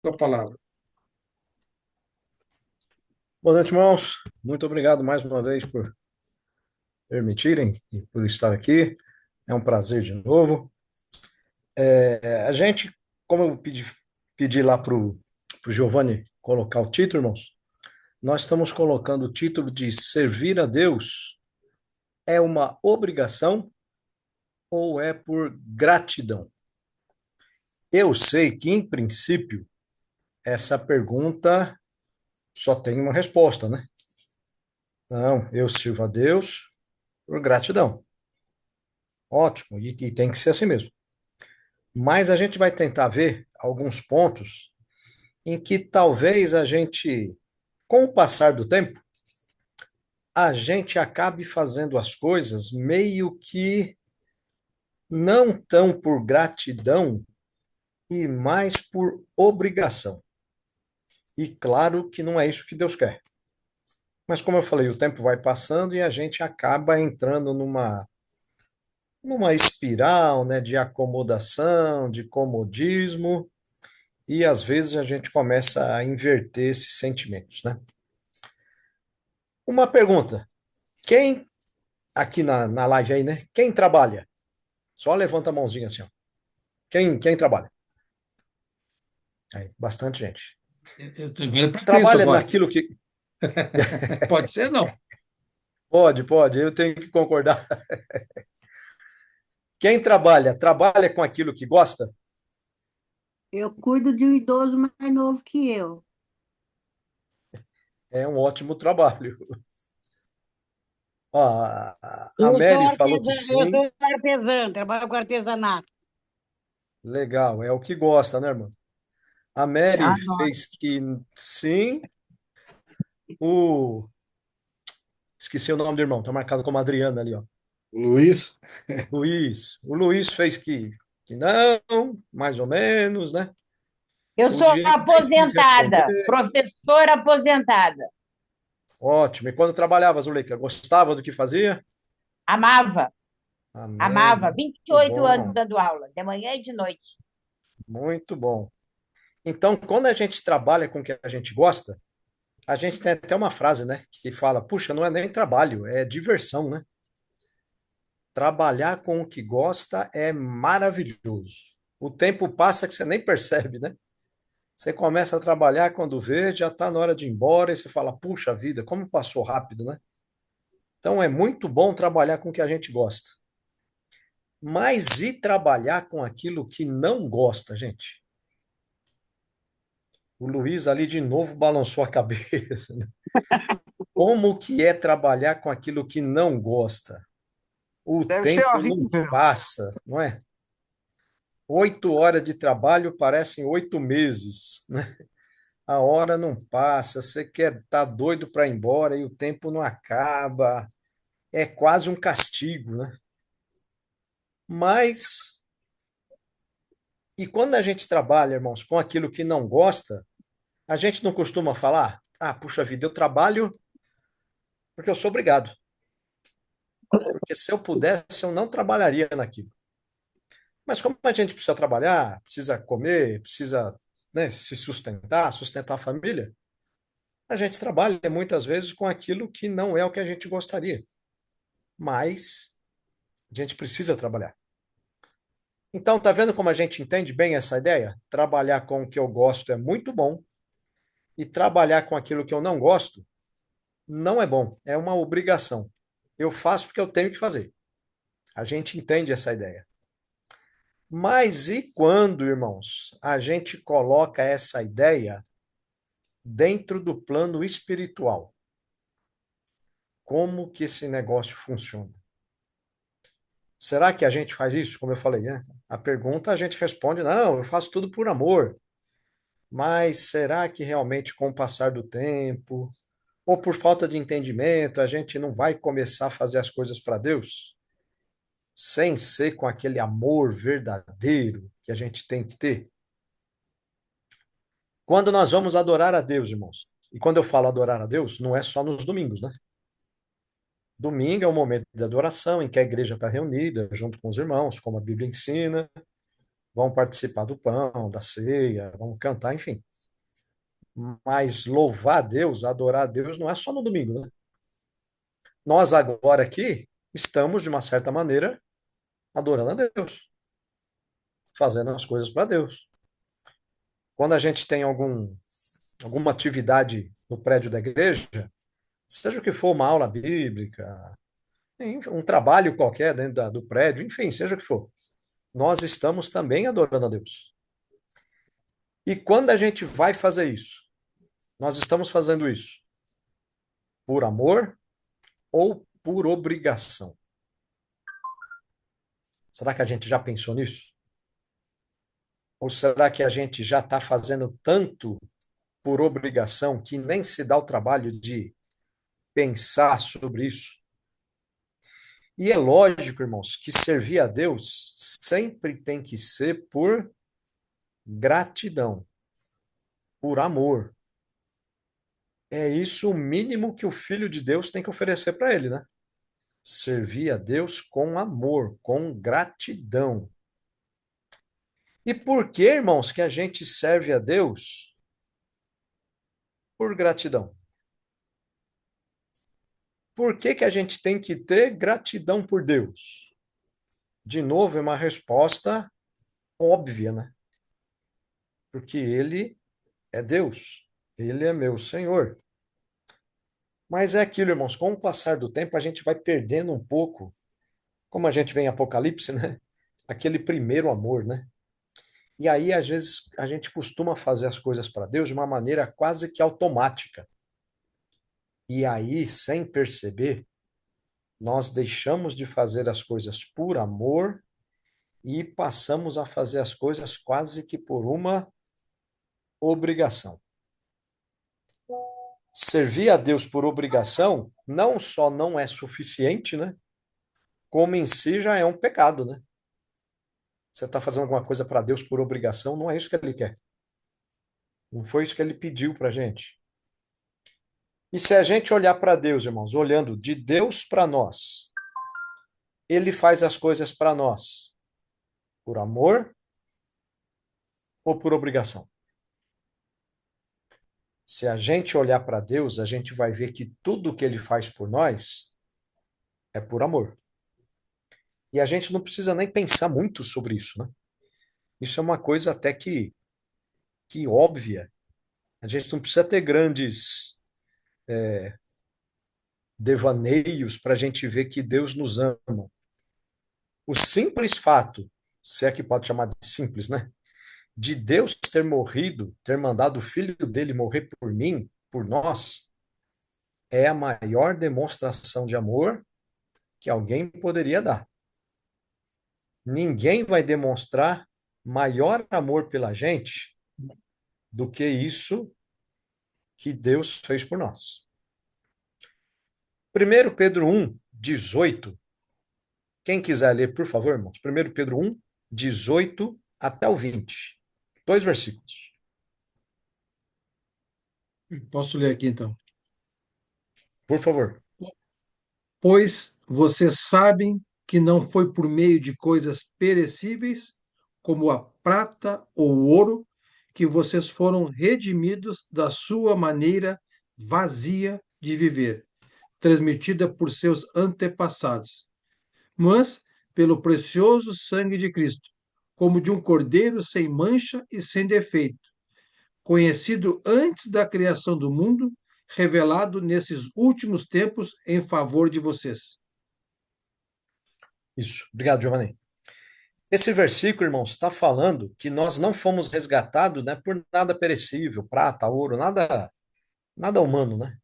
Com a palavra. Boa noite, irmãos. Muito obrigado mais uma vez por permitirem e por estar aqui. É um prazer de novo. A gente, como eu pedi lá para o Giovanni colocar o título, irmãos, nós estamos colocando o título de Servir a Deus é uma obrigação ou é por gratidão? Eu sei que, em princípio, essa pergunta só tem uma resposta, né? Não, eu sirvo a Deus por gratidão. Ótimo, e tem que ser assim mesmo. Mas a gente vai tentar ver alguns pontos em que talvez a gente, com o passar do tempo, a gente acabe fazendo as coisas meio que não tão por gratidão e mais por obrigação. E claro que não é isso que Deus quer. Mas como eu falei, o tempo vai passando e a gente acaba entrando numa espiral, né, de acomodação, de comodismo, e às vezes a gente começa a inverter esses sentimentos, né? Uma pergunta. Quem, aqui na live aí, né? Quem trabalha? Só levanta a mãozinha assim, ó. Quem trabalha? Aí, bastante gente. Eu tô vendo para Cristo Trabalha agora. naquilo que. Pode ser, não. Pode, eu tenho que concordar. Quem trabalha, trabalha com aquilo que gosta? Eu cuido de um idoso mais novo que eu. É um ótimo trabalho. Ó, a Eu sou Mary falou que artesã, eu sim. sou artesã, trabalho com artesanato. Legal, é o que gosta, né, irmão? A Mary Adoro. fez que sim. O... Esqueci o nome do irmão, tá marcado como Adriana ali, ó. Luiz, Luiz. O Luiz fez que não, mais ou menos, né? Eu O sou Diego nem quis aposentada, responder. professora aposentada. Ótimo. E quando trabalhava, Zuleika, gostava do que fazia? Amava, Amém. amava. vinte e Muito oito anos bom. dando aula, de manhã e de noite. Muito bom. Então, quando a gente trabalha com o que a gente gosta, a gente tem até uma frase, né, que fala: puxa, não é nem trabalho, é diversão, né? Trabalhar com o que gosta é maravilhoso. O tempo passa que você nem percebe, né? Você começa a trabalhar quando vê, já está na hora de ir embora, e você fala: puxa vida, como passou rápido, né? Então, é muito bom trabalhar com o que a gente gosta. Mas e trabalhar com aquilo que não gosta, gente? O Luiz ali de novo balançou a cabeça, né? Como que é trabalhar com aquilo que não gosta? O Deve ser tempo não horrível. passa, não é? 8 horas de trabalho parecem 8 meses, né? A hora não passa, você quer tá doido para ir embora e o tempo não acaba. É quase um castigo, né? Mas, e quando a gente trabalha, irmãos, com aquilo que não gosta, a gente não costuma falar: ah, puxa vida, eu trabalho porque eu sou obrigado. Porque se eu pudesse, eu não trabalharia naquilo. Mas como a gente precisa trabalhar, precisa comer, precisa, né, se sustentar, sustentar a família, a gente trabalha muitas vezes com aquilo que não é o que a gente gostaria. Mas a gente precisa trabalhar. Então, tá vendo como a gente entende bem essa ideia? Trabalhar com o que eu gosto é muito bom e trabalhar com aquilo que eu não gosto não é bom, é uma obrigação. Eu faço porque eu tenho que fazer. A gente entende essa ideia. Mas e quando, irmãos, a gente coloca essa ideia dentro do plano espiritual? Como que esse negócio funciona? Será que a gente faz isso? Como eu falei, né? A pergunta a gente responde: não, eu faço tudo por amor. Mas será que realmente, com o passar do tempo, ou por falta de entendimento, a gente não vai começar a fazer as coisas para Deus? Sem ser com aquele amor verdadeiro que a gente tem que ter? Quando nós vamos adorar a Deus, irmãos, e quando eu falo adorar a Deus, não é só nos domingos, né? Domingo é um momento de adoração em que a igreja está reunida junto com os irmãos, como a Bíblia ensina, vão participar do pão, da ceia, vão cantar, enfim. Mas louvar a Deus, adorar a Deus, não é só no domingo, né? Nós agora aqui estamos, de uma certa maneira, adorando a Deus, fazendo as coisas para Deus. Quando a gente tem alguma atividade no prédio da igreja, seja o que for, uma aula bíblica, um trabalho qualquer dentro do prédio, enfim, seja o que for, nós estamos também adorando a Deus. E quando a gente vai fazer isso, nós estamos fazendo isso por amor ou por obrigação? Será que a gente já pensou nisso? Ou será que a gente já está fazendo tanto por obrigação que nem se dá o trabalho de pensar sobre isso? E é lógico, irmãos, que servir a Deus sempre tem que ser por gratidão, por amor. É isso o mínimo que o Filho de Deus tem que oferecer para ele, né? Servir a Deus com amor, com gratidão. E por que, irmãos, que a gente serve a Deus por gratidão? Por que que a gente tem que ter gratidão por Deus? De novo, é uma resposta óbvia, né? Porque Ele é Deus, Ele é meu Senhor. Mas é aquilo, irmãos, com o passar do tempo a gente vai perdendo um pouco, como a gente vê em Apocalipse, né? Aquele primeiro amor, né? E aí, às vezes, a gente costuma fazer as coisas para Deus de uma maneira quase que automática. E aí, sem perceber, nós deixamos de fazer as coisas por amor e passamos a fazer as coisas quase que por uma obrigação. Servir a Deus por obrigação não só não é suficiente, né? Como em si já é um pecado, né? Você está fazendo alguma coisa para Deus por obrigação, não é isso que Ele quer. Não foi isso que Ele pediu para a gente. E se a gente olhar para Deus, irmãos, olhando de Deus para nós, Ele faz as coisas para nós por amor ou por obrigação? Se a gente olhar para Deus, a gente vai ver que tudo que Ele faz por nós é por amor. E a gente não precisa nem pensar muito sobre isso, né? Isso é uma coisa até que óbvia. A gente não precisa ter grandes devaneios para a gente ver que Deus nos ama. O simples fato, se é que pode chamar de simples, né? De Deus ter morrido, ter mandado o filho dele morrer por mim, por nós, é a maior demonstração de amor que alguém poderia dar. Ninguém vai demonstrar maior amor pela gente do que isso que Deus fez por nós. 1 Pedro 1, 18. Quem quiser ler, por favor, irmãos. 1 Pedro 1, 18 até o 20. Dois versículos. Posso ler aqui então. Por favor. Pois vocês sabem que não foi por meio de coisas perecíveis, como a prata ou o ouro, que vocês foram redimidos da sua maneira vazia de viver, transmitida por seus antepassados, mas pelo precioso sangue de Cristo, como de um cordeiro sem mancha e sem defeito, conhecido antes da criação do mundo, revelado nesses últimos tempos em favor de vocês. Isso. Obrigado, Giovanni. Esse versículo, irmãos, está falando que nós não fomos resgatados, né, por nada perecível, prata, ouro, nada humano, né?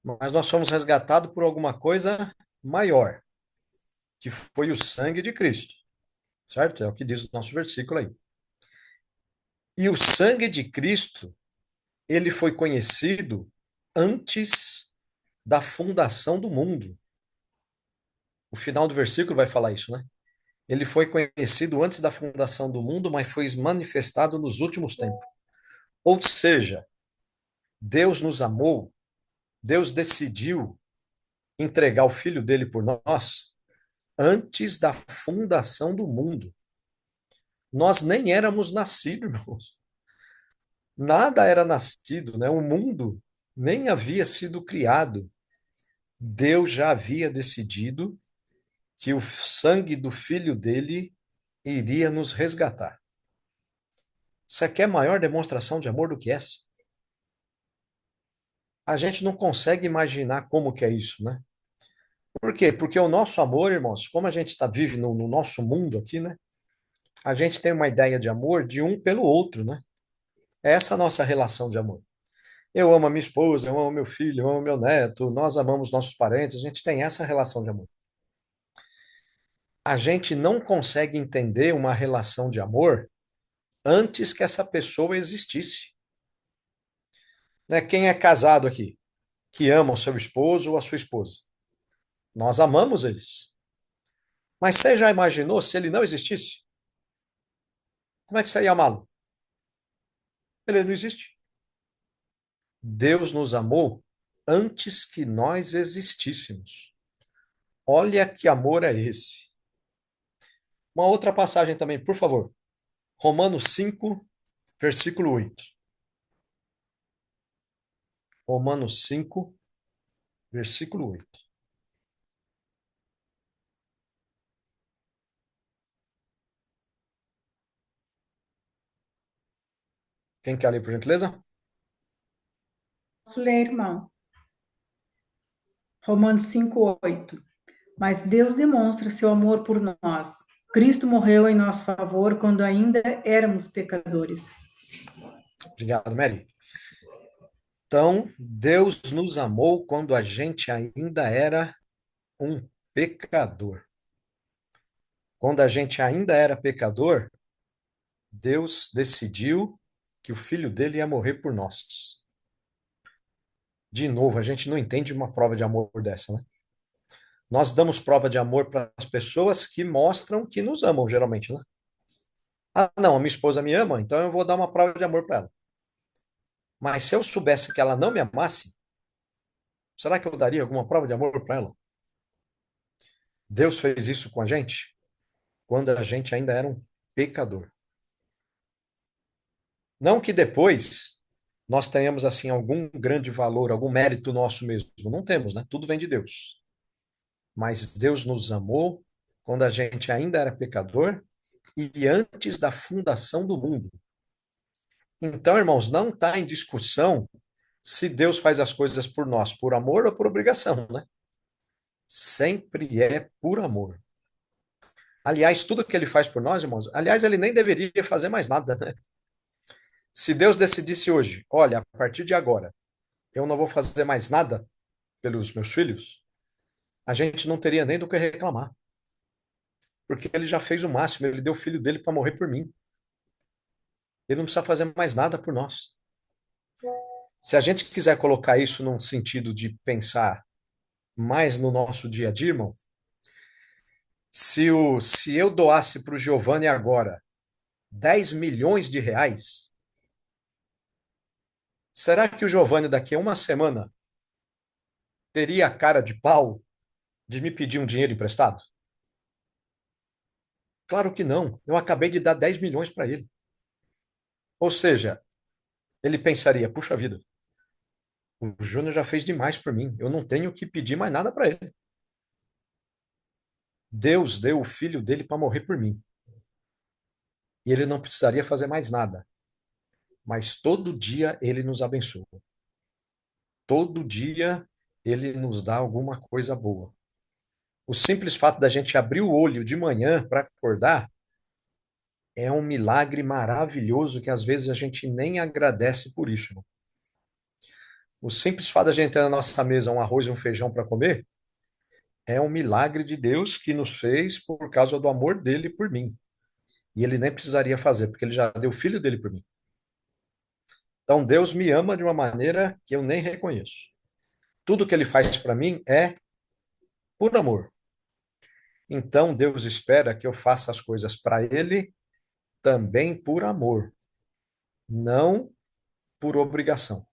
Mas nós fomos resgatados por alguma coisa maior, que foi o sangue de Cristo, certo? É o que diz o nosso versículo aí. E o sangue de Cristo, ele foi conhecido antes da fundação do mundo. O final do versículo vai falar isso, né? Ele foi conhecido antes da fundação do mundo, mas foi manifestado nos últimos tempos. Ou seja, Deus nos amou, Deus decidiu entregar o filho dele por nós antes da fundação do mundo. Nós nem éramos nascidos, irmãos. Nada era nascido, né? O mundo nem havia sido criado. Deus já havia decidido que o sangue do filho dele iria nos resgatar. Você quer maior demonstração de amor do que essa? A gente não consegue imaginar como que é isso, né? Por quê? Porque o nosso amor, irmãos, como a gente vive no nosso mundo aqui, né? A gente tem uma ideia de amor de um pelo outro, né? É essa a nossa relação de amor. Eu amo a minha esposa, eu amo meu filho, eu amo meu neto, nós amamos nossos parentes, a gente tem essa relação de amor. A gente não consegue entender uma relação de amor antes que essa pessoa existisse. Né? Quem é casado aqui, que ama o seu esposo ou a sua esposa? Nós amamos eles. Mas você já imaginou se ele não existisse? Como é que você ia amá-lo? Ele não existe. Deus nos amou antes que nós existíssemos. Olha que amor é esse. Uma outra passagem também, por favor. Romanos 5, versículo 8. Romanos 5, versículo 8. Quem quer ler, por gentileza? Posso ler, irmão? Romanos 5:8. Mas Deus demonstra seu amor por nós. Cristo morreu em nosso favor quando ainda éramos pecadores. Obrigado, Mary. Então, Deus nos amou quando a gente ainda era um pecador. Quando a gente ainda era pecador, Deus decidiu que o filho dele ia morrer por nós. De novo, a gente não entende uma prova de amor dessa, né? Nós damos prova de amor para as pessoas que mostram que nos amam, geralmente, né? Ah, não, a minha esposa me ama, então eu vou dar uma prova de amor para ela. Mas se eu soubesse que ela não me amasse, será que eu daria alguma prova de amor para ela? Deus fez isso com a gente quando a gente ainda era um pecador. Não que depois nós tenhamos assim algum grande valor, algum mérito nosso mesmo. Não temos, né? Tudo vem de Deus. Mas Deus nos amou quando a gente ainda era pecador e antes da fundação do mundo. Então, irmãos, não está em discussão se Deus faz as coisas por nós, por amor ou por obrigação, né? Sempre é por amor. Aliás, tudo que ele faz por nós, irmãos, aliás, ele nem deveria fazer mais nada, né? Se Deus decidisse hoje, olha, a partir de agora, eu não vou fazer mais nada pelos meus filhos, a gente não teria nem do que reclamar. Porque ele já fez o máximo, ele deu o filho dele para morrer por mim. Ele não precisa fazer mais nada por nós. Se a gente quiser colocar isso num sentido de pensar mais no nosso dia a dia, irmão, se eu doasse para o Giovanni agora 10 milhões de reais, será que o Giovanni daqui a uma semana teria a cara de pau de me pedir um dinheiro emprestado? Claro que não. Eu acabei de dar 10 milhões para ele. Ou seja, ele pensaria: puxa vida, o Júnior já fez demais por mim. Eu não tenho que pedir mais nada para ele. Deus deu o filho dele para morrer por mim. E ele não precisaria fazer mais nada. Mas todo dia ele nos abençoa. Todo dia ele nos dá alguma coisa boa. O simples fato da gente abrir o olho de manhã para acordar é um milagre maravilhoso que às vezes a gente nem agradece por isso, irmão. O simples fato da gente ter na nossa mesa um arroz e um feijão para comer é um milagre de Deus que nos fez por causa do amor dele por mim. E ele nem precisaria fazer, porque ele já deu o filho dele por mim. Então Deus me ama de uma maneira que eu nem reconheço. Tudo que ele faz para mim é por amor. Então Deus espera que eu faça as coisas para ele também por amor, não por obrigação.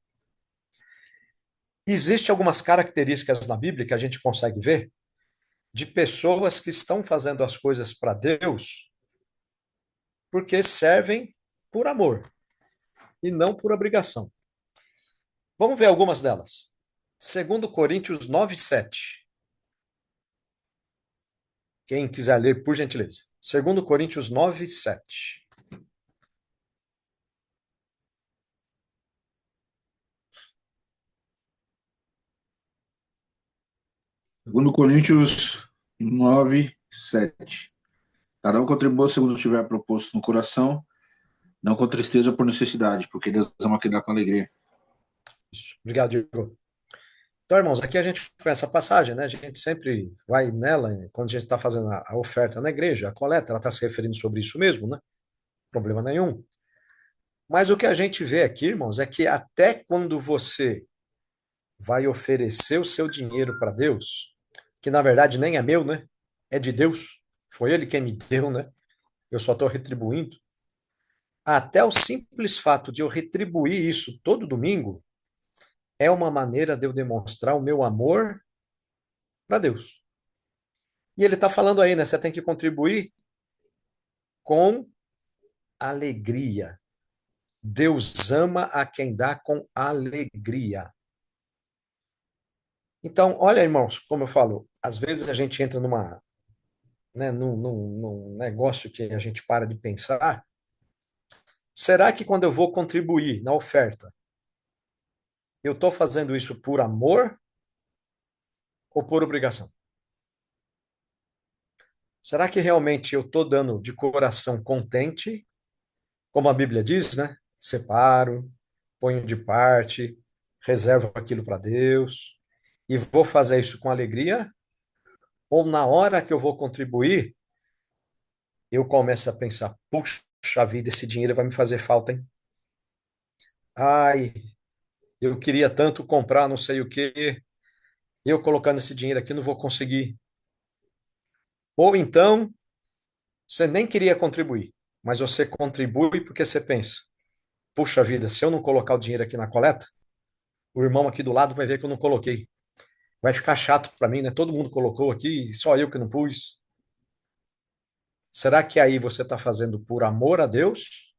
Existem algumas características na Bíblia que a gente consegue ver de pessoas que estão fazendo as coisas para Deus porque servem por amor. e não por obrigação. Vamos ver algumas delas. 2 Coríntios 9:7. Quem quiser ler, por gentileza. 2 Coríntios 9:7. Segundo Coríntios 9:7. Cada um contribua segundo tiver proposto no coração, não com tristeza ou por necessidade, porque Deus ama quem dá com alegria. Isso. Obrigado, Diego. Então, irmãos, aqui a gente começa a passagem, né? A gente sempre vai nela, quando a gente está fazendo a oferta na igreja, a coleta, ela está se referindo sobre isso mesmo, né? Problema nenhum. Mas o que a gente vê aqui, irmãos, é que até quando você vai oferecer o seu dinheiro para Deus, que na verdade nem é meu, né? É de Deus. Foi Ele quem me deu, né? Eu só estou retribuindo. Até o simples fato de eu retribuir isso todo domingo é uma maneira de eu demonstrar o meu amor para Deus. E ele está falando aí, né? Você tem que contribuir com alegria. Deus ama a quem dá com alegria. Então, olha, irmãos, como eu falo, às vezes a gente entra num negócio que a gente para de pensar. Será que quando eu vou contribuir na oferta, eu estou fazendo isso por amor ou por obrigação? Será que realmente eu estou dando de coração contente, como a Bíblia diz, né? Separo, ponho de parte, reservo aquilo para Deus e vou fazer isso com alegria? Ou na hora que eu vou contribuir, eu começo a pensar, puxa vida, esse dinheiro vai me fazer falta, hein? Ai, eu queria tanto comprar não sei o quê, eu colocando esse dinheiro aqui não vou conseguir. Ou então, você nem queria contribuir, mas você contribui porque você pensa, puxa vida, se eu não colocar o dinheiro aqui na coleta, o irmão aqui do lado vai ver que eu não coloquei. Vai ficar chato para mim, né? Todo mundo colocou aqui, só eu que não pus. Será que aí você está fazendo por amor a Deus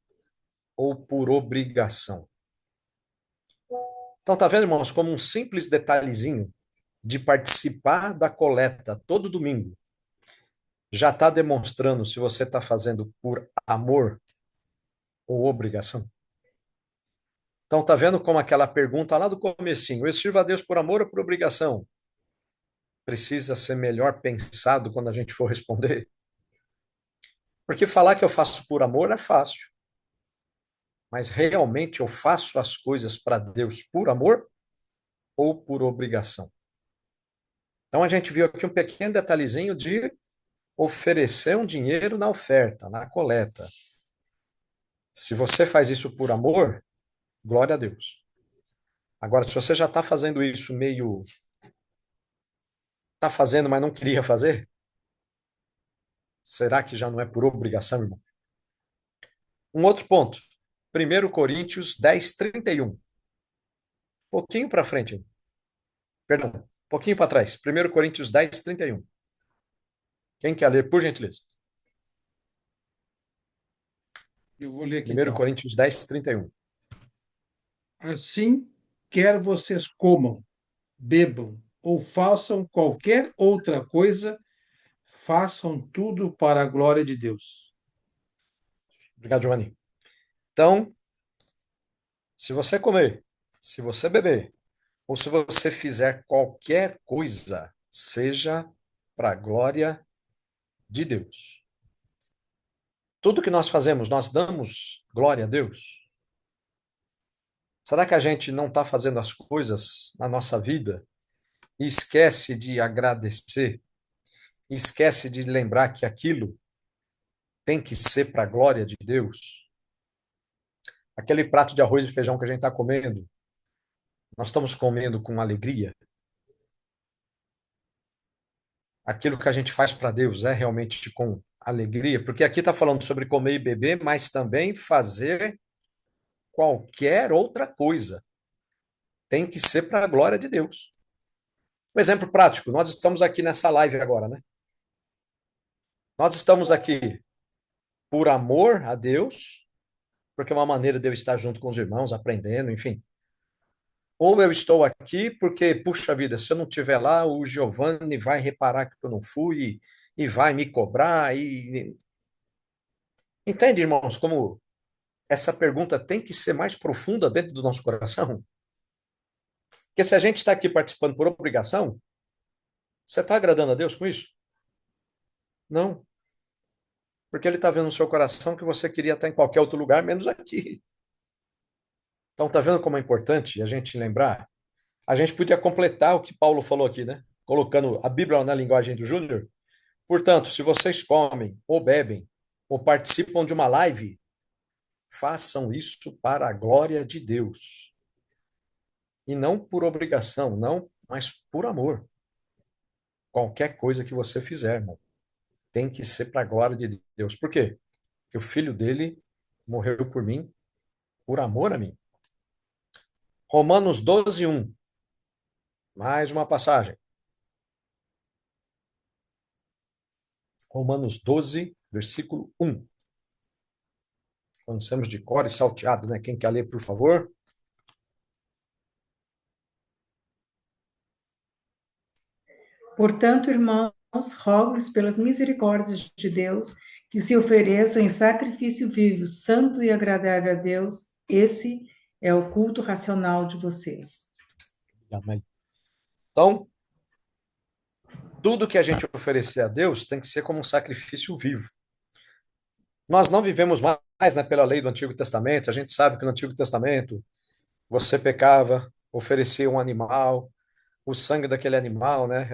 ou por obrigação? Então, tá vendo, irmãos, como um simples detalhezinho de participar da coleta todo domingo já está demonstrando se você está fazendo por amor ou obrigação? Então, tá vendo como aquela pergunta lá do comecinho, eu sirvo a Deus por amor ou por obrigação? Precisa ser melhor pensado quando a gente for responder. Porque falar que eu faço por amor é fácil. Mas realmente eu faço as coisas para Deus por amor ou por obrigação? Então a gente viu aqui um pequeno detalhezinho de oferecer um dinheiro na oferta, na coleta. Se você faz isso por amor, glória a Deus. Agora, se você já está fazendo isso meio. Está fazendo, mas não queria fazer, será que já não é por obrigação, irmão? Um outro ponto. 1 Coríntios 10:31. Pouquinho para frente, hein? Perdão, pouquinho para trás. 1 Coríntios 10:31. Quem quer ler, por gentileza? Eu vou ler aqui 1 então. Coríntios 10:31. Assim, quer vocês comam, bebam ou façam qualquer outra coisa, façam tudo para a glória de Deus. Obrigado, Giovanni. Então, se você comer, se você beber, ou se você fizer qualquer coisa, seja para a glória de Deus. Tudo que nós fazemos, nós damos glória a Deus? Será que a gente não está fazendo as coisas na nossa vida e esquece de agradecer? E esquece de lembrar que aquilo tem que ser para a glória de Deus? Aquele prato de arroz e feijão que a gente está comendo, nós estamos comendo com alegria? Aquilo que a gente faz para Deus é realmente com alegria? Porque aqui está falando sobre comer e beber, mas também fazer qualquer outra coisa. Tem que ser para a glória de Deus. Um exemplo prático, nós estamos aqui nessa live agora, né? Nós estamos aqui por amor a Deus porque é uma maneira de eu estar junto com os irmãos, aprendendo, enfim. Ou eu estou aqui porque, puxa vida, se eu não estiver lá, o Giovanni vai reparar que eu não fui e vai me cobrar. Entende, irmãos, como essa pergunta tem que ser mais profunda dentro do nosso coração? Porque se a gente está aqui participando por obrigação, você está agradando a Deus com isso? Não. Porque Ele está vendo no seu coração que você queria estar em qualquer outro lugar, menos aqui. Então, está vendo como é importante a gente lembrar? A gente podia completar o que Paulo falou aqui, né? Colocando a Bíblia na linguagem do Júnior. Portanto, se vocês comem, ou bebem, ou participam de uma live, façam isso para a glória de Deus. E não por obrigação, não, mas por amor. Qualquer coisa que você fizer, irmão, tem que ser para a glória de Deus. Por quê? Porque o filho dele morreu por mim, por amor a mim. Romanos 12:1. Mais uma passagem. Romanos 12, versículo 1. Conhecemos de cor e salteado, né? Quem quer ler, por favor? Portanto, irmãos, rogo-lhes pelas misericórdias de Deus que se ofereçam em sacrifício vivo, santo e agradável a Deus. Esse é o culto racional de vocês. Amém. Então, tudo que a gente oferecer a Deus tem que ser como um sacrifício vivo. Nós não vivemos mais, né, pela lei do Antigo Testamento. A gente sabe que no Antigo Testamento você pecava, oferecia um animal, o sangue daquele animal, né,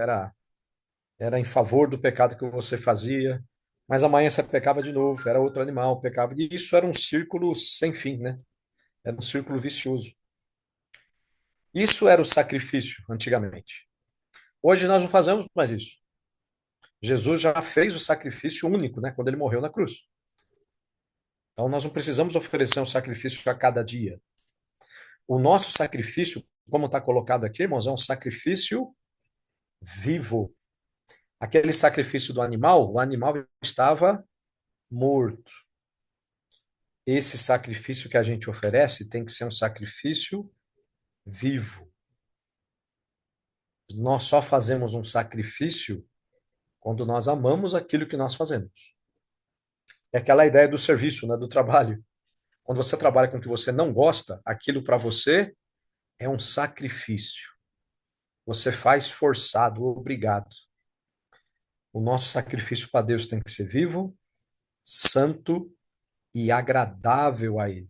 era em favor do pecado que você fazia. Mas amanhã você pecava de novo, era outro animal, pecava. E isso era um círculo sem fim, né? Era um círculo vicioso. Isso era o sacrifício antigamente. Hoje nós não fazemos mais isso. Jesus já fez o sacrifício único, né, quando ele morreu na cruz. Então nós não precisamos oferecer um sacrifício a cada dia. O nosso sacrifício, como está colocado aqui, irmãos, é um sacrifício vivo. Aquele sacrifício do animal, o animal estava morto. Esse sacrifício que a gente oferece tem que ser um sacrifício vivo. Nós só fazemos um sacrifício quando nós amamos aquilo que nós fazemos. É aquela ideia do serviço, né, do trabalho. Quando você trabalha com o que você não gosta, aquilo para você é um sacrifício. Você faz forçado, obrigado. O nosso sacrifício para Deus tem que ser vivo, santo e agradável a Ele.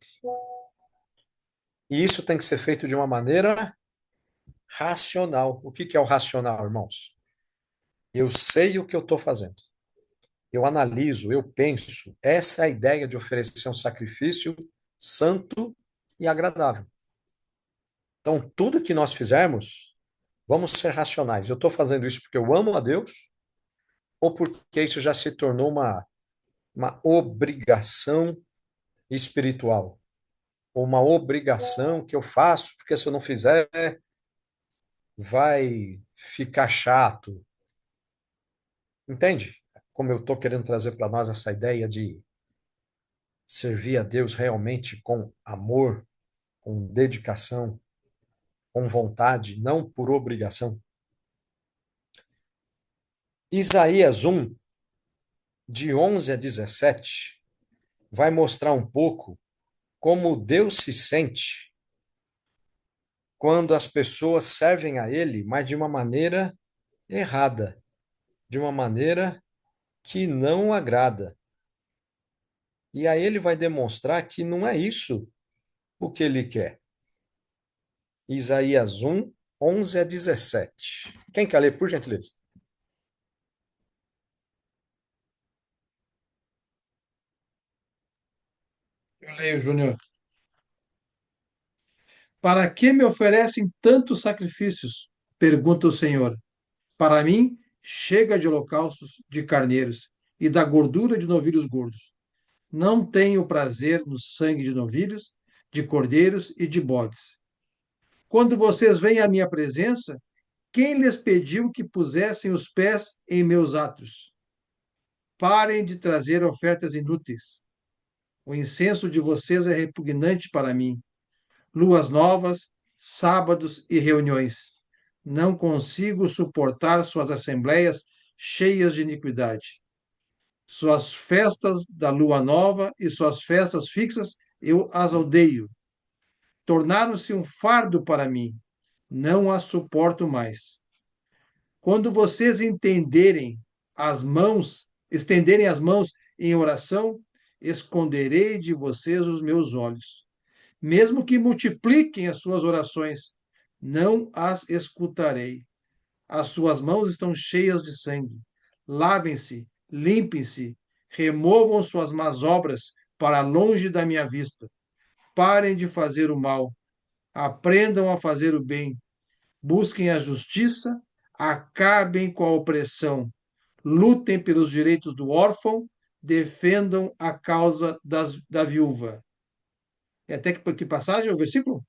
E isso tem que ser feito de uma maneira racional. O que é o racional, irmãos? Eu sei o que eu estou fazendo. Eu analiso, eu penso. Essa é a ideia de oferecer um sacrifício santo e agradável. Então, tudo que nós fizermos, vamos ser racionais. Eu estou fazendo isso porque eu amo a Deus ou porque isso já se tornou uma obrigação espiritual? Ou uma obrigação que eu faço, porque se eu não fizer, vai ficar chato. Entende? Como eu estou querendo trazer para nós essa ideia de servir a Deus realmente com amor, com dedicação, com vontade, não por obrigação. Isaías 1, de 11 a 17, vai mostrar um pouco como Deus se sente quando as pessoas servem a Ele, mas de uma maneira errada, de uma maneira que não agrada. E aí ele vai demonstrar que não é isso o que ele quer. Isaías 1, 11 a 17. Quem quer ler, por gentileza? Eu leio, Júnior. Para que me oferecem tantos sacrifícios? Pergunta o Senhor. Para mim, chega de holocaustos de carneiros e da gordura de novilhos gordos. Não tenho prazer no sangue de novilhos, de cordeiros e de bodes. Quando vocês vêm à minha presença, quem lhes pediu que pusessem os pés em meus átrios? Parem de trazer ofertas inúteis. O incenso de vocês é repugnante para mim. Luas novas, sábados e reuniões. Não consigo suportar suas assembleias cheias de iniquidade. Suas festas da lua nova e suas festas fixas, eu as odeio. Tornaram-se um fardo para mim. Não as suporto mais. Quando vocês estenderem as mãos em oração, esconderei de vocês os meus olhos. Mesmo que multipliquem as suas orações, não as escutarei. As suas mãos estão cheias de sangue. Lavem-se, limpem-se, removam suas más obras para longe da minha vista. Parem de fazer o mal, aprendam a fazer o bem, busquem a justiça, acabem com a opressão, lutem pelos direitos do órfão, defendam a causa da viúva. É até que passagem, o versículo?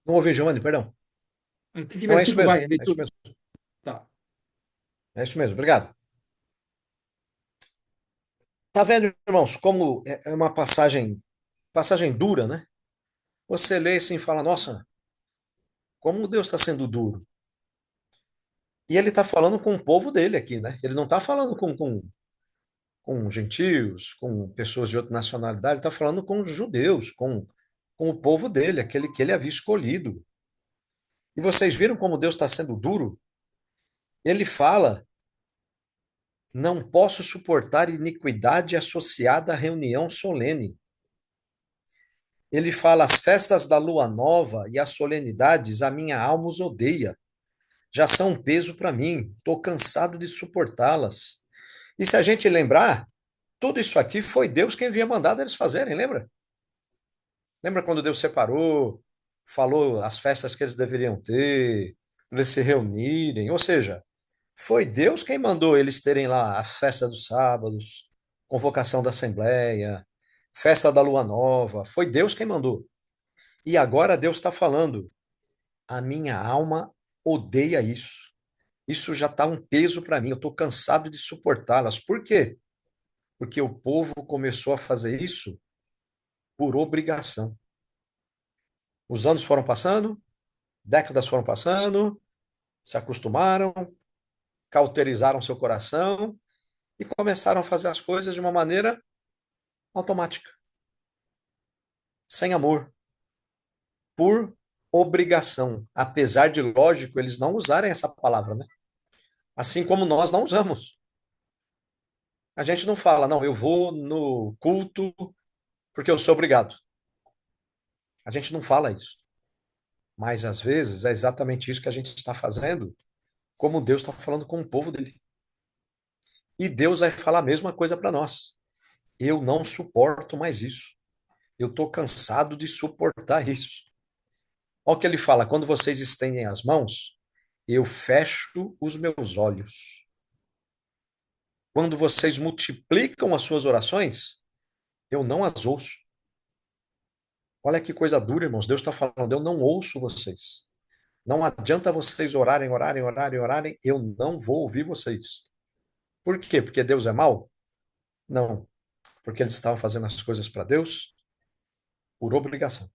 Não ouvi, Giovanni, perdão. Que Não, é isso versículo mesmo. vai? É É isso leitura. mesmo. Tá. É isso mesmo. Obrigado. Tá vendo, irmãos, como é uma passagem dura, né? Você lê assim e fala, nossa, como Deus está sendo duro. E ele está falando com o povo dele aqui, né? Ele não está falando com gentios, com pessoas de outra nacionalidade, ele está falando com os judeus, com o povo dele, aquele que ele havia escolhido. E vocês viram como Deus está sendo duro? Ele fala: não posso suportar iniquidade associada à reunião solene. Ele fala: as festas da lua nova e as solenidades, a minha alma os odeia. Já são um peso para mim, estou cansado de suportá-las. E se a gente lembrar, tudo isso aqui foi Deus quem havia mandado eles fazerem, lembra? Lembra quando Deus separou, falou as festas que eles deveriam ter, para eles se reunirem? Ou seja, foi Deus quem mandou eles terem lá a festa dos sábados, convocação da Assembleia, festa da Lua Nova. Foi Deus quem mandou. E agora Deus está falando: a minha alma odeia isso. Isso já está um peso para mim. Eu estou cansado de suportá-las. Por quê? Porque o povo começou a fazer isso por obrigação. Os anos foram passando, décadas foram passando, se acostumaram, cauterizaram seu coração e começaram a fazer as coisas de uma maneira automática, sem amor, por obrigação. Apesar de, lógico, eles não usarem essa palavra, né? Assim como nós não usamos. A gente não fala, não, eu vou no culto porque eu sou obrigado. A gente não fala isso. Mas às vezes é exatamente isso que a gente está fazendo, como Deus está falando com o povo dele. E Deus vai falar a mesma coisa para nós. Eu não suporto mais isso. Eu estou cansado de suportar isso. Olha o que ele fala: quando vocês estendem as mãos, eu fecho os meus olhos. Quando vocês multiplicam as suas orações, eu não as ouço. Olha que coisa dura, irmãos. Deus está falando: eu não ouço vocês. Não adianta vocês orarem, orarem, orarem, orarem, eu não vou ouvir vocês. Por quê? Porque Deus é mau? Não. Porque eles estavam fazendo as coisas para Deus por obrigação.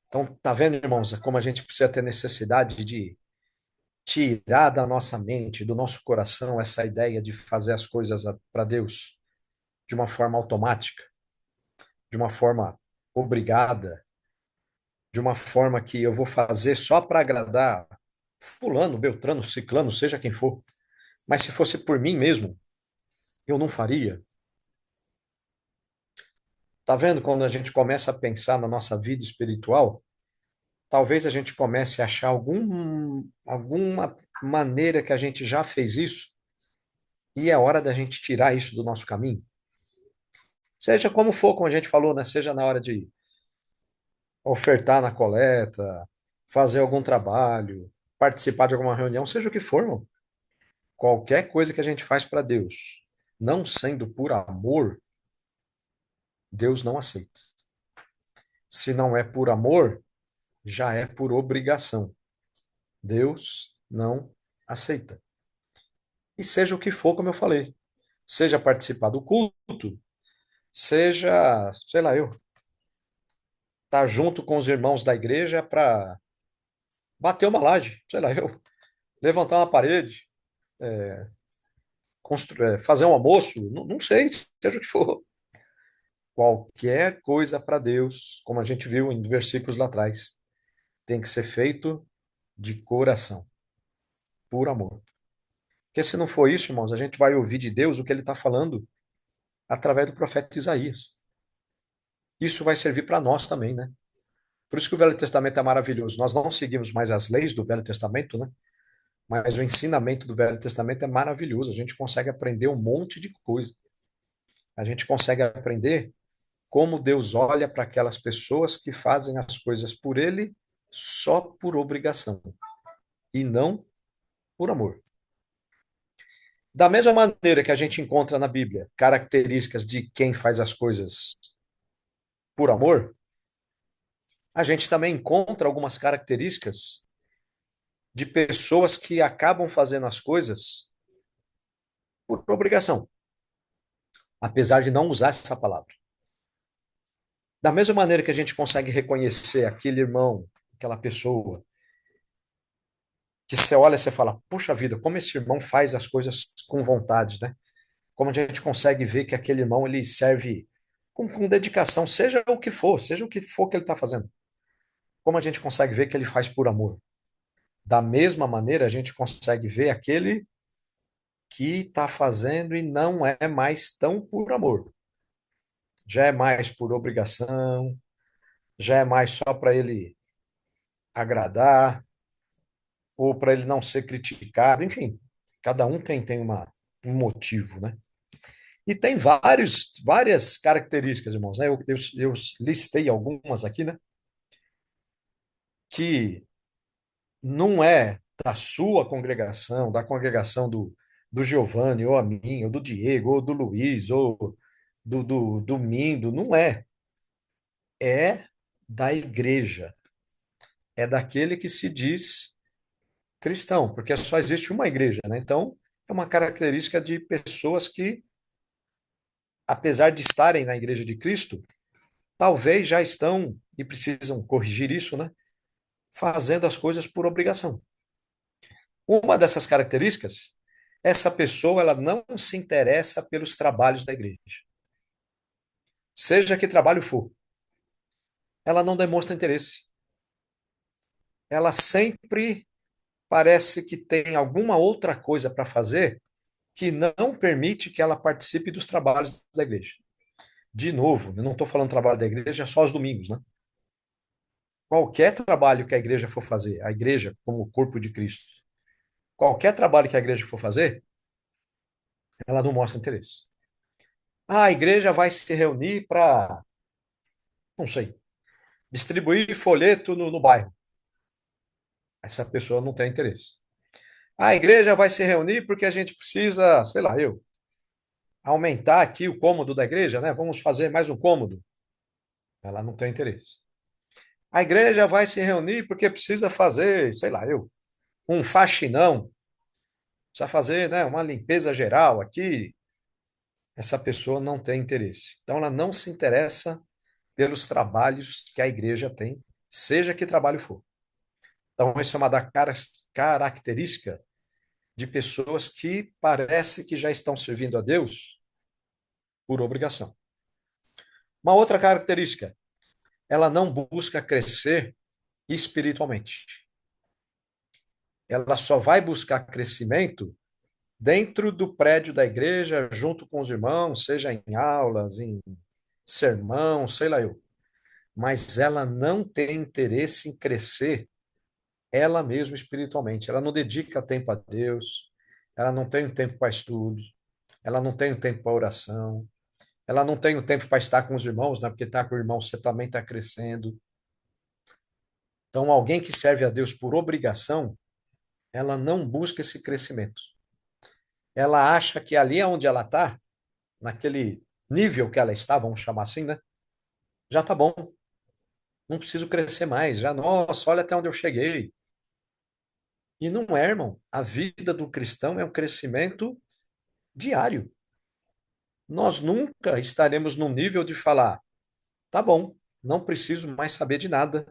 Então, tá vendo, irmãos, como a gente precisa ter necessidade de tirar da nossa mente, do nosso coração, essa ideia de fazer as coisas para Deus de uma forma automática, de uma forma obrigada, de uma forma que eu vou fazer só para agradar fulano, beltrano, ciclano, seja quem for. Mas se fosse por mim mesmo, eu não faria. Tá vendo quando a gente começa a pensar na nossa vida espiritual? Talvez a gente comece a achar alguma maneira que a gente já fez isso e é hora da gente tirar isso do nosso caminho. Seja como for, como a gente falou, né? Seja na hora de ofertar na coleta, fazer algum trabalho, participar de alguma reunião, seja o que for, irmão. Qualquer coisa que a gente faz para Deus, não sendo por amor, Deus não aceita. Se não é por amor, já é por obrigação. Deus não aceita. E seja o que for, como eu falei. seja participar do culto, seja, sei lá, eu estar junto com os irmãos da igreja para bater uma laje, sei lá, eu levantar uma parede, fazer um almoço, não sei, seja o que for. Qualquer coisa para Deus, como a gente viu em versículos lá atrás, tem que ser feito de coração, por amor. Porque se não for isso, irmãos, a gente vai ouvir de Deus o que ele está falando através do profeta Isaías. Isso vai servir para nós também, né? Por isso que o Velho Testamento é maravilhoso. Nós não seguimos mais as leis do Velho Testamento, né? Mas o ensinamento do Velho Testamento é maravilhoso. A gente consegue aprender um monte de coisa. A gente consegue aprender como Deus olha para aquelas pessoas que fazem as coisas por Ele só por obrigação e não por amor. Da mesma maneira que a gente encontra na Bíblia características de quem faz as coisas por amor, a gente também encontra algumas características de pessoas que acabam fazendo as coisas por obrigação, apesar de não usar essa palavra. Da mesma maneira que a gente consegue reconhecer aquele irmão, aquela pessoa, que você olha e você fala, puxa vida, como esse irmão faz as coisas com vontade, né? Como a gente consegue ver que aquele irmão ele serve com dedicação, seja o que for que ele está fazendo. Como a gente consegue ver que ele faz por amor. Da mesma maneira, a gente consegue ver aquele que está fazendo e não é mais tão por amor. Já é mais por obrigação, já é mais só para ele agradar, ou para ele não ser criticado, enfim, cada um tem um motivo, né? E tem várias características, irmãos, né? Eu listei algumas aqui, né? Que não é da sua congregação, da congregação do Giovanni, ou a minha, ou do Diego, ou do Luiz, ou do Mindo, não é. É da igreja. É daquele que se diz cristão, porque só existe uma igreja, né? Então, é uma característica de pessoas que, apesar de estarem na igreja de Cristo, talvez já estão, e precisam corrigir isso, né? Fazendo as coisas por obrigação. Uma dessas características, essa pessoa ela não se interessa pelos trabalhos da igreja. Seja que trabalho for, ela não demonstra interesse. Ela sempre parece que tem alguma outra coisa para fazer que não permite que ela participe dos trabalhos da igreja. De novo, eu não estou falando trabalho da igreja só aos domingos, né? Qualquer trabalho que a igreja for fazer, a igreja como o corpo de Cristo, qualquer trabalho que a igreja for fazer, ela não mostra interesse. Ah, a igreja vai se reunir para, não sei, distribuir folheto no bairro. Essa pessoa não tem interesse. A igreja vai se reunir porque a gente precisa, sei lá, aumentar aqui o cômodo da igreja, né? Vamos fazer mais um cômodo. Ela não tem interesse. A igreja vai se reunir porque precisa fazer, sei lá, um faxinão, precisa fazer, né, uma limpeza geral aqui. Essa pessoa não tem interesse. Então, ela não se interessa pelos trabalhos que a igreja tem, seja que trabalho for. Então, isso é uma da característica de pessoas que parece que já estão servindo a Deus por obrigação. Uma outra característica, ela não busca crescer espiritualmente. Ela só vai buscar crescimento dentro do prédio da igreja, junto com os irmãos, seja em aulas, em sermão, sei lá eu. Mas ela não tem interesse em crescer ela mesma espiritualmente. Ela não dedica tempo a Deus, ela não tem tempo para estudo, ela não tem tempo para oração, ela não tem tempo para estar com os irmãos, né? Porque estar com o irmão você também está crescendo. Então, alguém que serve a Deus por obrigação, ela não busca esse crescimento. Ela acha que ali onde ela está, naquele nível que ela está, vamos chamar assim, né? Já está bom. Não preciso crescer mais. Já, nossa, olha até onde eu cheguei. E não é, irmão. A vida do cristão é um crescimento diário. nós nunca estaremos no nível de falar, tá bom, não preciso mais saber de nada.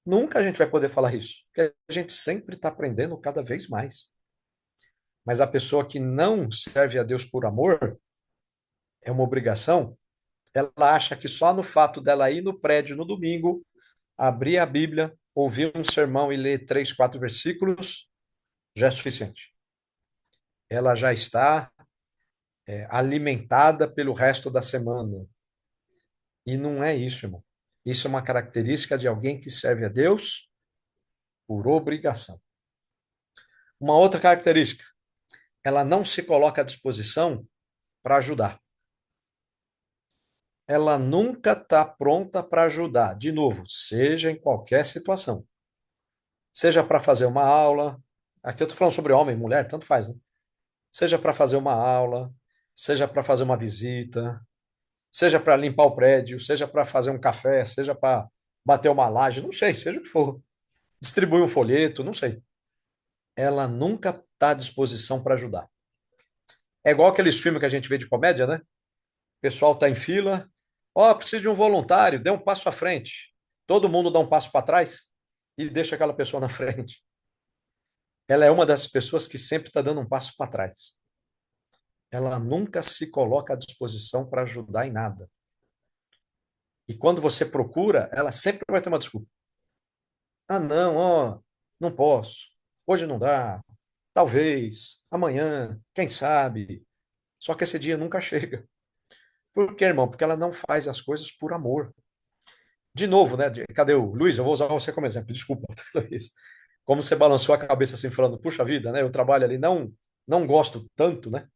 Nunca a gente vai poder falar isso, porque a gente sempre está aprendendo cada vez mais. Mas a pessoa que não serve a Deus por amor, é uma obrigação, ela acha que só no fato dela ir no prédio no domingo, abrir a Bíblia, ouvir um sermão e ler 3, 4 versículos, já é suficiente. Ela já está alimentada pelo resto da semana. E não é isso, irmão. Isso é uma característica de alguém que serve a Deus por obrigação. Uma outra característica, ela não se coloca à disposição para ajudar. Ela nunca está pronta para ajudar. De novo, seja em qualquer situação. Seja para fazer uma aula, aqui eu estou falando sobre homem, mulher, tanto faz, né? Seja para fazer uma aula, seja para fazer uma visita, seja para limpar o prédio, seja para fazer um café, seja para bater uma laje, não sei, seja o que for. Distribuir um folheto, não sei. Ela nunca está à disposição para ajudar. É igual aqueles filmes que a gente vê de comédia, né? O pessoal está em fila, ó, precisa de um voluntário, dê um passo à frente. Todo mundo dá um passo para trás e deixa aquela pessoa na frente. Ela é uma das pessoas que sempre está dando um passo para trás. Ela nunca se coloca à disposição para ajudar em nada. E quando você procura, ela sempre vai ter uma desculpa. Ah, não, ó, não posso. Hoje não dá. Talvez, amanhã, quem sabe. Só que esse dia nunca chega. Por quê, irmão? Porque ela não faz as coisas por amor. De novo, né? Cadê o Luiz? Eu vou usar você como exemplo. Desculpa, Luiz. Como você balançou a cabeça assim, falando, puxa vida, né? Eu trabalho ali, não gosto tanto, né?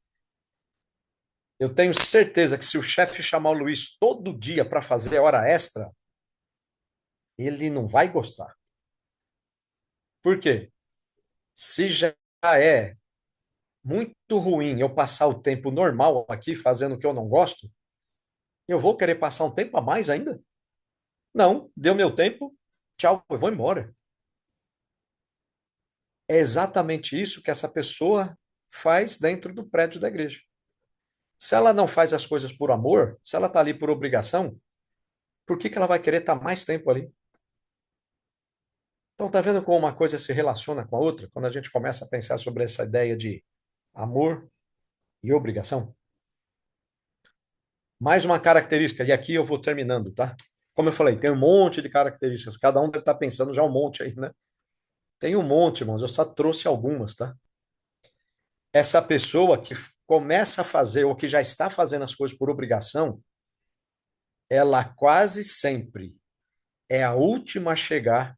Eu tenho certeza que se o chefe chamar o Luiz todo dia para fazer hora extra, ele não vai gostar. Por quê? Se já é muito ruim eu passar o tempo normal aqui fazendo o que eu não gosto, eu vou querer passar um tempo a mais ainda? Não, deu meu tempo, tchau, eu vou embora. É exatamente isso que essa pessoa faz dentro do prédio da igreja. Se ela não faz as coisas por amor, se ela está ali por obrigação, por que ela vai querer estar mais tempo ali? Então, tá vendo como uma coisa se relaciona com a outra? Quando a gente começa a pensar sobre essa ideia de amor e obrigação? Mais uma característica, e aqui eu vou terminando, tá? Como eu falei, tem um monte de características, cada um deve estar pensando já um monte aí, né? Tem um monte, irmãos, eu só trouxe algumas, tá? Essa pessoa que começa a fazer ou que já está fazendo as coisas por obrigação, ela quase sempre é a última a chegar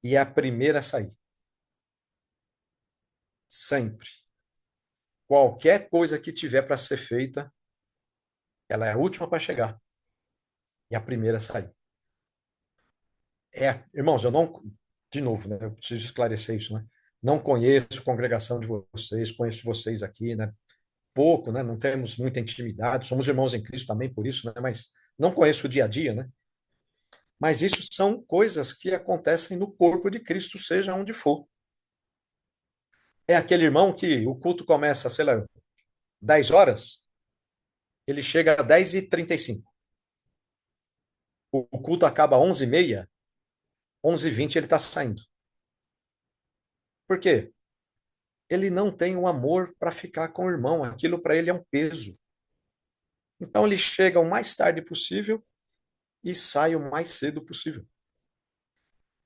e é a primeira a sair. Sempre. Qualquer coisa que tiver para ser feita, ela é a última para chegar e a primeira a sair. Irmãos, eu não, de novo, né? Eu preciso esclarecer isso, né? Não conheço a congregação de vocês, conheço vocês aqui, né? Pouco, né? Não temos muita intimidade, somos irmãos em Cristo também por isso, né? Mas não conheço o dia a dia, né? Mas isso são coisas que acontecem no corpo de Cristo, seja onde for. É aquele irmão que o culto começa, sei lá, 10 horas, ele chega a 10h35. O culto acaba às 11h30, 11h20 ele está saindo. Por quê? Ele não tem o amor para ficar com o irmão, aquilo para ele é um peso. Então ele chega o mais tarde possível e sai o mais cedo possível.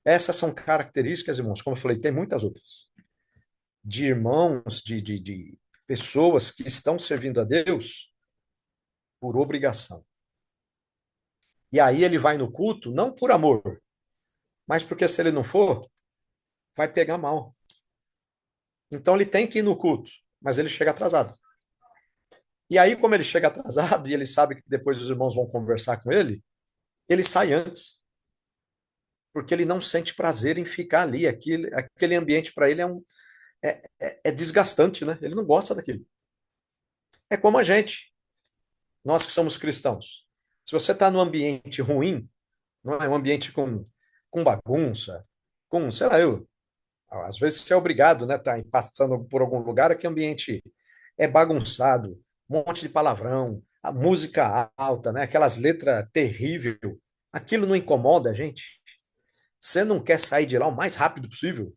Essas são características, irmãos, como eu falei, tem muitas outras, de irmãos, de pessoas que estão servindo a Deus por obrigação. E aí ele vai no culto, não por amor, mas porque se ele não for, vai pegar mal. Então ele tem que ir no culto, mas ele chega atrasado. E aí, como ele chega atrasado e ele sabe que depois os irmãos vão conversar com ele sai antes. Porque ele não sente prazer em ficar ali. Aquele ambiente para ele é desgastante, né? Ele não gosta daquilo. É como a gente, nós que somos cristãos. Se você está num ambiente ruim, não é um ambiente com bagunça, com, sei lá, às vezes você é obrigado, né, tá passando por algum lugar que o ambiente é bagunçado, um monte de palavrão, a música alta, né? Aquelas letras terríveis. Aquilo não incomoda a gente? Você não quer sair de lá o mais rápido possível?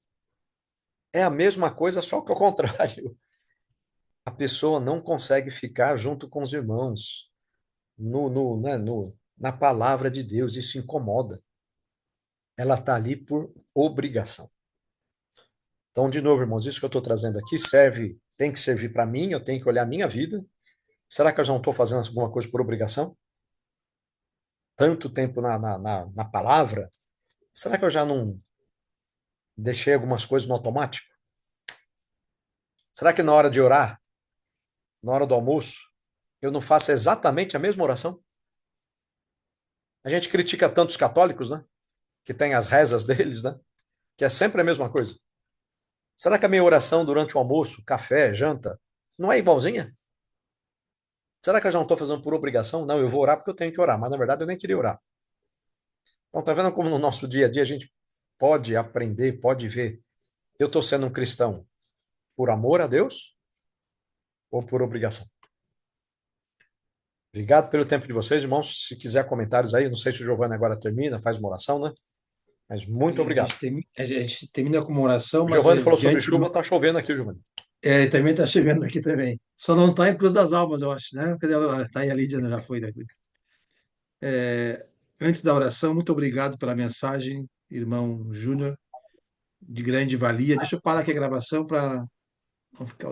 É a mesma coisa, só que ao contrário. A pessoa não consegue ficar junto com os irmãos na palavra de Deus. Isso incomoda. Ela está ali por obrigação. Então, de novo, irmãos, isso que eu estou trazendo aqui serve, tem que servir para mim, eu tenho que olhar a minha vida. Será que eu já não estou fazendo alguma coisa por obrigação? Tanto tempo na palavra? Será que eu já não deixei algumas coisas no automático? Será que na hora de orar, na hora do almoço, eu não faço exatamente a mesma oração? A gente critica tanto os católicos, né? Que tem as rezas deles, né? Que é sempre a mesma coisa. Será que a minha oração durante o almoço, café, janta, não é igualzinha? Será que eu já não estou fazendo por obrigação? Não, eu vou orar porque eu tenho que orar, mas na verdade eu nem queria orar. Então, tá vendo como no nosso dia a dia a gente pode aprender, pode ver. Eu estou sendo um cristão por amor a Deus ou por obrigação? Obrigado pelo tempo de vocês, irmãos. Se quiser comentários aí, não sei se o Giovanni agora termina, faz uma oração, né? Mas muito obrigado. A gente termina com uma oração, O mas Giovanni falou sobre diante. chuva, tá chovendo aqui, Giovanni. Também está chegando aqui também. Só não está em Cruz das Almas, eu acho, né? Cadê tá aí a Lídia, já foi daqui. Antes da oração, muito obrigado pela mensagem, irmão Júnior, de grande valia. Deixa eu parar aqui a gravação para não ficar